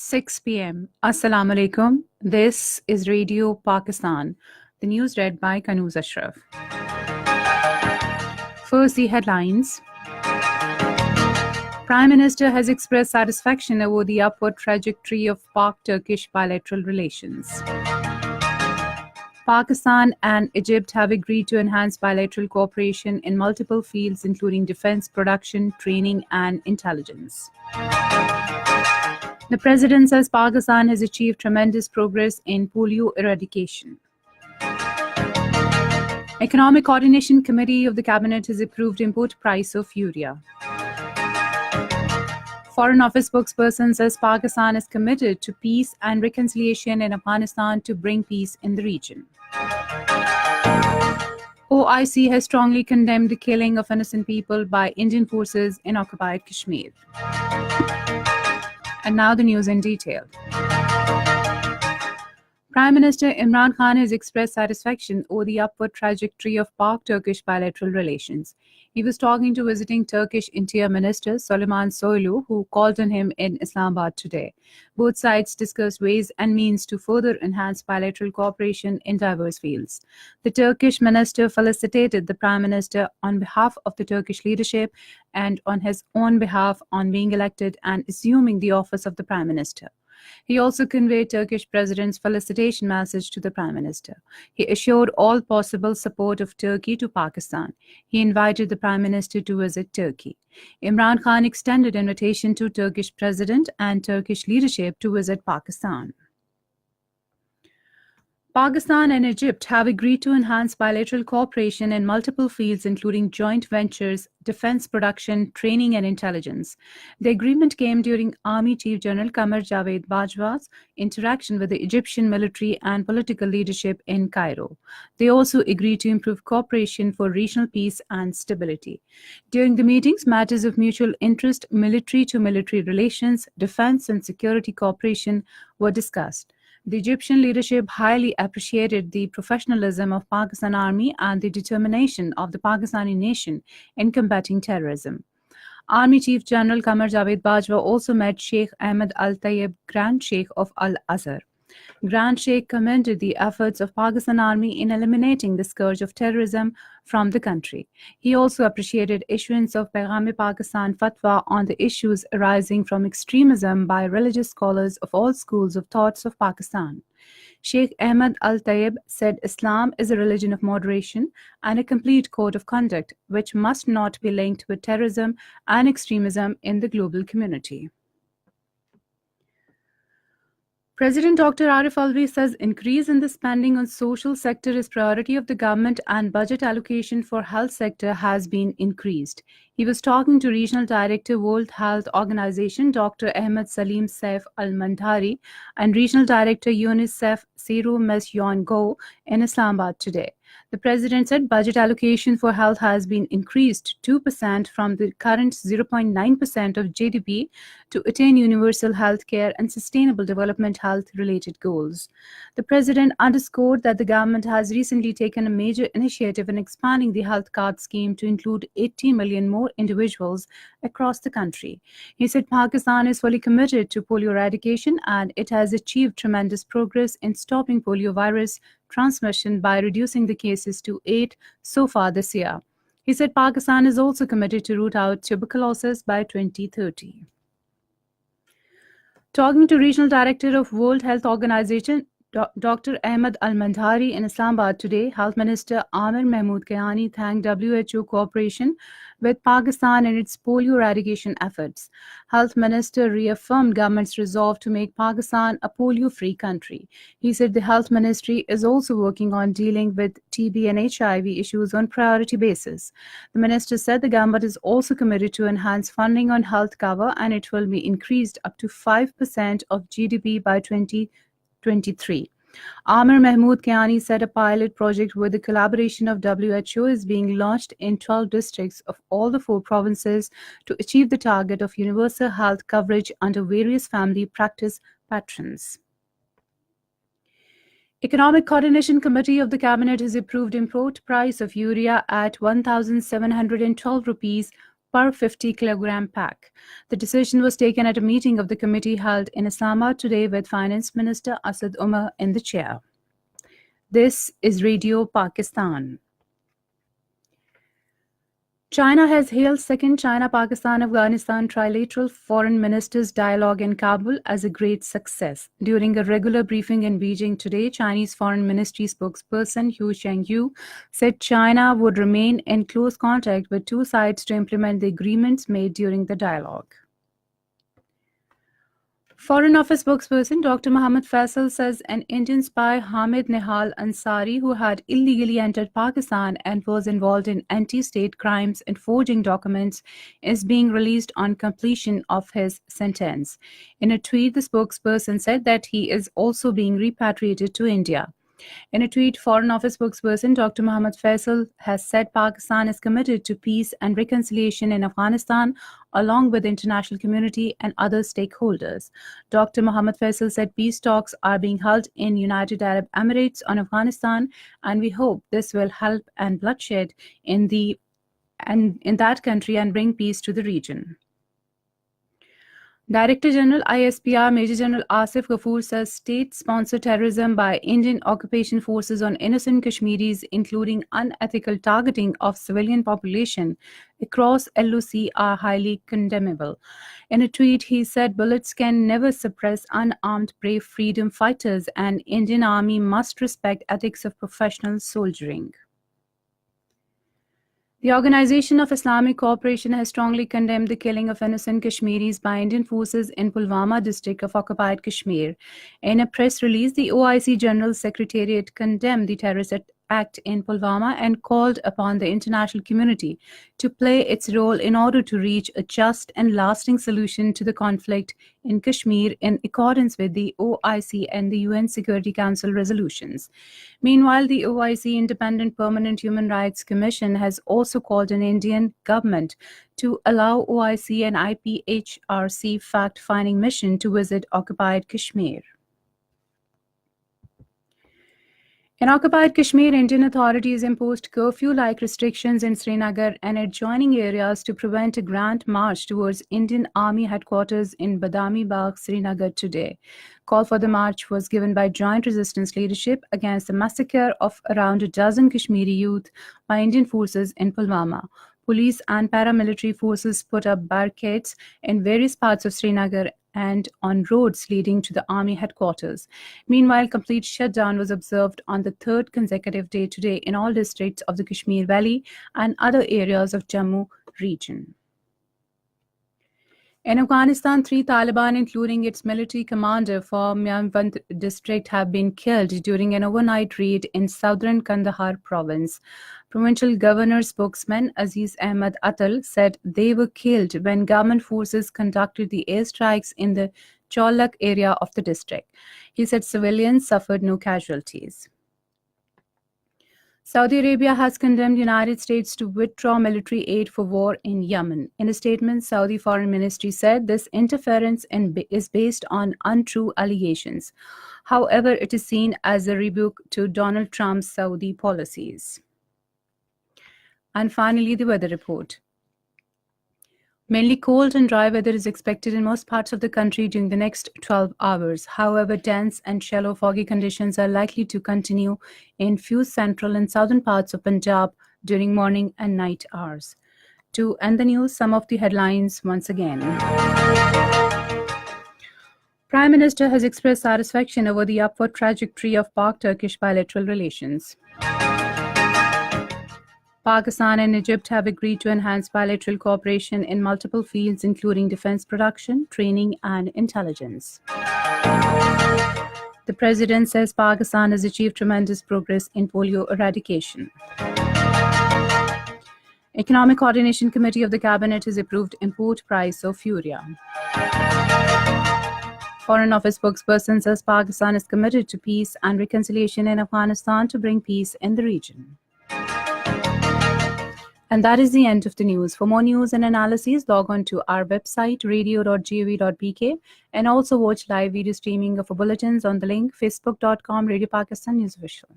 6 p.m. Assalamu alaikum. This is Radio Pakistan. The news read by Kanooz Ashraf. First, the headlines. Prime Minister has expressed satisfaction over the upward trajectory of Pak-Turkish bilateral relations. Pakistan and Egypt have agreed to enhance bilateral cooperation in multiple fields, including defense production, training, and intelligence. The President says Pakistan has achieved tremendous progress in polio eradication. Economic Coordination Committee of the Cabinet has approved import price of urea. Foreign Office spokesperson says Pakistan is committed to peace and reconciliation in Afghanistan to bring peace in the region. OIC has strongly condemned the killing of innocent people by Indian forces in occupied Kashmir. And now the news in detail. Prime Minister Imran Khan has expressed satisfaction over the upward trajectory of Pak-Turkish bilateral relations. He was talking to visiting Turkish Interior Minister Süleyman Soylu, who called on him in Islamabad today. Both sides discussed ways and means to further enhance bilateral cooperation in diverse fields. The Turkish minister felicitated the Prime Minister on behalf of the Turkish leadership and on his own behalf on being elected and assuming the office of the Prime Minister. He also conveyed Turkish President's felicitation message to the Prime Minister. He assured all possible support of Turkey to Pakistan. He invited the Prime Minister to visit Turkey. Imran Khan extended invitation to Turkish President and Turkish leadership to visit Pakistan. Pakistan and Egypt have agreed to enhance bilateral cooperation in multiple fields, including joint ventures, defense production, training, and intelligence. The agreement came during Army Chief General Qamar Javed Bajwa's interaction with the Egyptian military and political leadership in Cairo. They also agreed to improve cooperation for regional peace and stability. During the meetings, matters of mutual interest, military-to-military relations, defense and security cooperation were discussed. The Egyptian leadership highly appreciated the professionalism of Pakistan Army and the determination of the Pakistani nation in combating terrorism. Army Chief General Qamar Javed Bajwa also met Sheikh Ahmed Al Tayyib, Grand Sheikh of Al Azhar. Grand Sheikh commended the efforts of Pakistan Army in eliminating the scourge of terrorism from the country. He also appreciated issuance of Paigam-e-Pakistan fatwa on the issues arising from extremism by religious scholars of all schools of thoughts of Pakistan. Sheikh Ahmed Al Tayyib said Islam is a religion of moderation and a complete code of conduct which must not be linked with terrorism and extremism in the global community. President Dr Arif Ali says increase in the spending on social sector is priority of the government and budget allocation for health sector has been increased. He was talking to Regional Director World Health Organization Dr Ahmed Salim Saif Al-Mandhari and Regional Director UNICEF Siru Mesyon-Go in Islamabad today. The President said budget allocation for health has been increased 2% from the current 0.9% of GDP to attain universal health care and sustainable development health-related goals. The President underscored that the government has recently taken a major initiative in expanding the health card scheme to include 80 million more individuals across the country. He said Pakistan is fully committed to polio eradication and it has achieved tremendous progress in stopping polio virus transmission by reducing the cases to 8 so far this year. He said Pakistan is also committed to root out tuberculosis by 2030. Talking to Regional Director of World Health Organization Dr Ahmed Al-Mandhari in Islamabad today, Health Minister Amir Mahmood Kayani thanked WHO cooperation with Pakistan in its polio eradication efforts. Health Minister reaffirmed government's resolve to make Pakistan a polio-free country. He said the Health Ministry is also working on dealing with TB and HIV issues on priority basis. The minister said the government is also committed to enhance funding on health cover and it will be increased up to 5% of GDP by 2023. Amir Mahmood Kayani said a pilot project with the collaboration of WHO is being launched in 12 districts of all the 4 provinces to achieve the target of universal health coverage under various family practice patterns. Economic Coordination Committee of the Cabinet has approved import price of urea at 1,712 rupees per 50-kilogram pack. The decision was taken at a meeting of the committee held in Islamabad today with Finance Minister Asad Umar in the chair. This is Radio Pakistan. China has hailed second China-Pakistan-Afghanistan trilateral foreign ministers' dialogue in Kabul as a great success. During a regular briefing in Beijing today, Chinese Foreign Ministry spokesperson Hu Chengyu said China would remain in close contact with two sides to implement the agreements made during the dialogue. Foreign Office spokesperson Dr. Mohammad Faisal says an Indian spy, Hamid Nihal Ansari, who had illegally entered Pakistan and was involved in anti-state crimes and forging documents, is being released on completion of his sentence. In a tweet, the spokesperson said that he is also being repatriated to India. In a tweet, Foreign Office spokesperson Dr. Mohammad Faisal has said Pakistan is committed to peace and reconciliation in Afghanistan, along with the international community and other stakeholders. Dr. Mohammad Faisal said peace talks are being held in United Arab Emirates on Afghanistan, and we hope this will help end bloodshed in that country and bring peace to the region. Director General ISPR Major General Asif Ghafoor says state-sponsored terrorism by Indian occupation forces on innocent Kashmiris, including unethical targeting of civilian population across LOC, are highly condemnable. In a tweet, he said bullets can never suppress unarmed brave freedom fighters, and Indian Army must respect ethics of professional soldiering. The Organization of Islamic Cooperation has strongly condemned the killing of innocent Kashmiris by Indian forces in Pulwama district of occupied Kashmir. In a press release, the OIC General Secretariat condemned the terrorist act in Pulwama and called upon the international community to play its role in order to reach a just and lasting solution to the conflict in Kashmir in accordance with the OIC and the UN Security Council resolutions. Meanwhile, the OIC Independent Permanent Human Rights Commission has also called on Indian government to allow OIC and IPHRC fact-finding mission to visit occupied Kashmir. In occupied Kashmir, Indian authorities imposed curfew-like restrictions in Srinagar and adjoining areas to prevent a grand march towards Indian Army headquarters in Badami Bagh, Srinagar today. Call for the march was given by Joint Resistance Leadership against the massacre of around a dozen Kashmiri youth by Indian forces in Pulwama. Police and paramilitary forces put up barricades in various parts of Srinagar and on roads leading to the army headquarters. Meanwhile, complete shutdown was observed on the third consecutive day today in all districts of the Kashmir Valley and other areas of Jammu region. In Afghanistan, 3 Taliban, including its military commander for Myanmar district, have been killed during an overnight raid in southern Kandahar province. Provincial governor spokesman Aziz Ahmad Atal said they were killed when government forces conducted the airstrikes in the Cholak area of the district. He said civilians suffered no casualties. Saudi Arabia has condemned United States to withdraw military aid for war in Yemen. In a statement, Saudi Foreign Ministry said this interference is based on untrue allegations. However, it is seen as a rebuke to Donald Trump's Saudi policies. And finally, the weather report. Mainly cold and dry weather is expected in most parts of the country during the next 12 hours. However, dense and shallow foggy conditions are likely to continue in few central and southern parts of Punjab during morning and night hours. To end the news, some of the headlines once again. Prime Minister has expressed satisfaction over the upward trajectory of Pak-Turkish bilateral relations. Pakistan and Egypt have agreed to enhance bilateral cooperation in multiple fields, including defense production, training, and intelligence. The President says Pakistan has achieved tremendous progress in polio eradication. Economic Coordination Committee of the Cabinet has approved import price of urea. Foreign Office spokesperson says Pakistan is committed to peace and reconciliation in Afghanistan to bring peace in the region. And that is the end of the news. For more news and analyses, log on to our website, radio.gov.pk, and also watch live video streaming of our bulletins on the link facebook.com Radio Pakistan News Official.